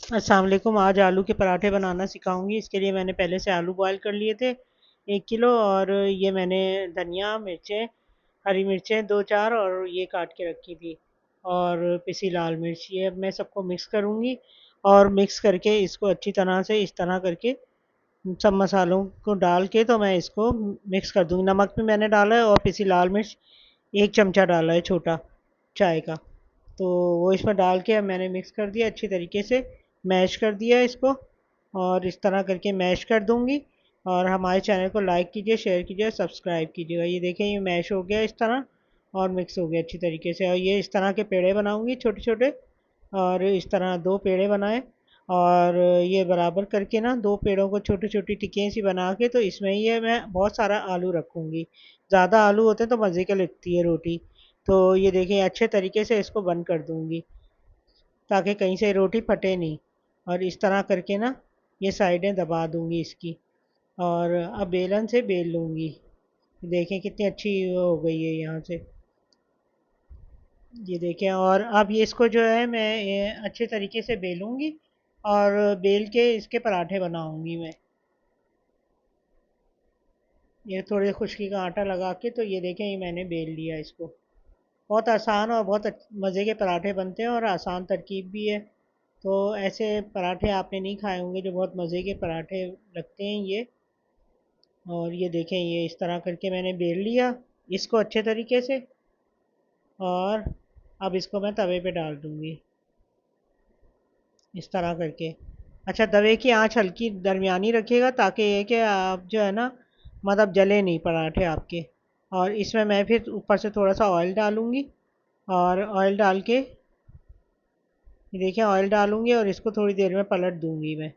अस्सलाम वालेकुम। आज आलू के पराठे बनाना सिखाऊंगी। इसके लिए मैंने पहले से आलू बॉयल कर लिए थे 1 किलो। और ये मैंने धनिया, मिर्चें, हरी मिर्चें दो चार और ये काट के रखी थी, और पिसी लाल मिर्च। ये अब मैं सबको मिक्स करूँगी, और मिक्स करके इसको अच्छी तरह से इस तरह करके सब मसालों को डाल के तो मैं इसको मिक्स कर दूँगी। नमक भी मैंने डाला है, और पिसी लाल मिर्च 1 चमचा डाला है, छोटा चाय का। तो वो इसमें डाल के अब मैंने मिक्स कर दिया, अच्छी तरीके से मैश कर दिया इसको, और इस तरह करके मैश कर दूंगी। और हमारे चैनल को लाइक कीजिए, शेयर कीजिए, सब्सक्राइब कीजिएगा। ये देखें, ये मैश हो गया इस तरह, और मिक्स हो गया अच्छी तरीके से। और ये इस तरह के पेड़े बनाऊंगी छोटे छोटे, और इस तरह 2 पेड़े बनाए, और ये बराबर करके ना 2 पेड़ों को छोटी छोटी टिक्कियाँ सी बना के, तो इसमें ये मैं बहुत सारा आलू रखूँगी। ज़्यादा आलू होते हैं तो मज़े की लगती है रोटी। तो ये देखिए, अच्छे तरीके से इसको बंद कर दूँगी ताकि कहीं से रोटी फटे नहीं। और इस तरह करके ना ये साइडें दबा दूँगी इसकी, और अब बेलन से बेल लूँगी। देखें कितनी अच्छी वो हो गई है यहाँ से। ये देखें, और अब ये इसको जो है मैं ये अच्छे तरीके से बेलूँगी, और बेल के इसके पराठे बनाऊँगी मैं। ये थोड़े खुशकी का आटा लगा के, तो ये देखें, ये मैंने बेल लिया इसको। बहुत आसान और बहुत मज़े के पराठे बनते हैं, और आसान तरकीब भी है। तो ऐसे पराठे आपने नहीं खाए होंगे जो बहुत मज़े के पराठे लगते हैं ये। और ये देखें, ये इस तरह करके मैंने बेल लिया इसको अच्छे तरीके से, और अब इसको मैं तवे पे डाल दूँगी इस तरह करके। अच्छा, तवे की आंच हल्की दरमियानी रखिएगा, ताकि ये कि आप जो है ना, मतलब जले नहीं पराठे आपके। और इसमें मैं फिर ऊपर से थोड़ा सा ऑयल डालूँगी, और ऑयल डाल के ये देखिए, ऑयल डालूँगी और इसको थोड़ी देर में पलट दूँगी मैं।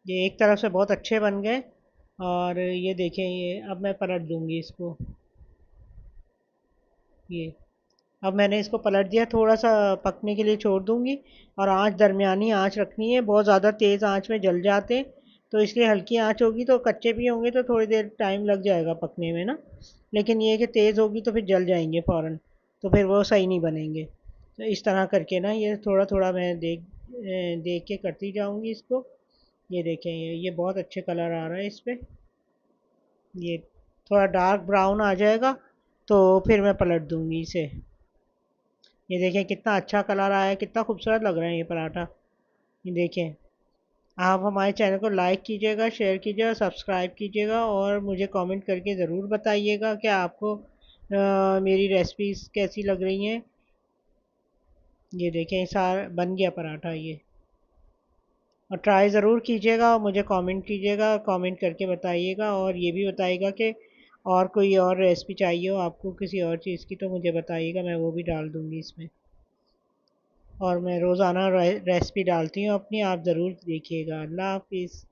ये एक तरफ से बहुत अच्छे बन गए, और ये देखें, ये अब मैं पलट दूँगी इसको। ये अब मैंने इसको पलट दिया, थोड़ा सा पकने के लिए छोड़ दूँगी। और आंच दरमियानी आंच रखनी है, बहुत ज़्यादा तेज़ आंच में जल जाते हैं। तो इसलिए हल्की आंच होगी, तो कच्चे भी होंगे तो थोड़ी देर टाइम लग जाएगा पकने में ना। लेकिन ये है कि तेज़ होगी तो फिर जल जाएंगे फ़ौरन, तो फिर वो सही नहीं बनेंगे। तो इस तरह करके ना ये थोड़ा थोड़ा मैं देख के करती जाऊँगी इसको। ये देखें, ये बहुत अच्छे कलर आ रहा है इस पे। ये थोड़ा डार्क ब्राउन आ जाएगा, तो फिर मैं पलट दूँगी इसे। ये देखें कितना अच्छा कलर आया है, कितना खूबसूरत लग रहा है ये पराठा। ये देखें, आप हमारे चैनल को लाइक कीजिएगा, शेयर कीजिएगा, सब्सक्राइब कीजिएगा, और मुझे कमेंट करके ज़रूर बताइएगा कि आपको मेरी रेसिपीज़ कैसी लग रही हैं। ये देखें, सारा बन गया पराठा ये। और ट्राई ज़रूर कीजिएगा, और मुझे कमेंट कीजिएगा, कमेंट करके बताइएगा। और ये भी बताइएगा कि और कोई और रेसिपी चाहिए हो आपको किसी और चीज़ की, तो मुझे बताइएगा, मैं वो भी डाल दूँगी इसमें। और मैं रोज़ाना रेसिपी डालती हूँ अपनी, आप ज़रूर देखिएगा। अल्लाह हाफिज़।